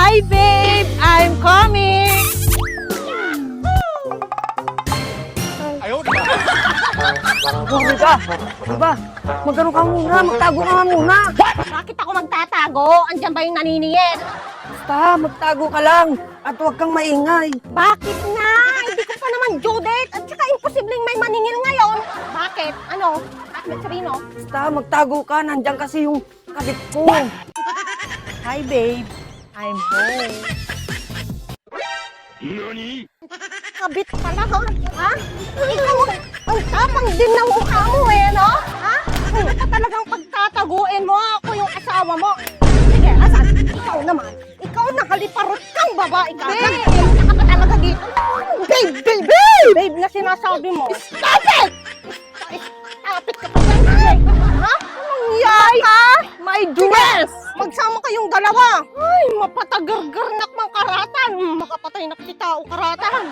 Hi, babe! I'm coming! Grabe ka! Diba? Magano ka muna, magtago ka nga muna. Bakit ako magtatago? Andiyan ba yung naniningil? Basta, magtago ka lang. At huwag kang maingay. Bakit nga? Hindi ko pa naman due date. At saka imposibleng may maningil ngayon. Bakit? Ano? Bakit sabihin mo? Basta, magtago ka. Nandiyan kasi yung kabit ko. Hi, babe. I'm home. Kabit pala, ha? Ha? Ikaw, ang tapang din ng mukha mo eh, no? Ha? Ano ka talagang pagtataguin mo? Ako yung asawa mo. Sige, asan? Ikaw naman. Ikaw nakaliparot kang babae ka. Babe! Ka pa talaga dito. Babe, babe, babe! Babe na sinasabi mo. Stop it! Stop it ka pa dyan. Ha? Anong yaka? My dress! Magsama kayong dalawa. Ay, mapatagargarnak mang karatan. Makapatay na kita o karatan.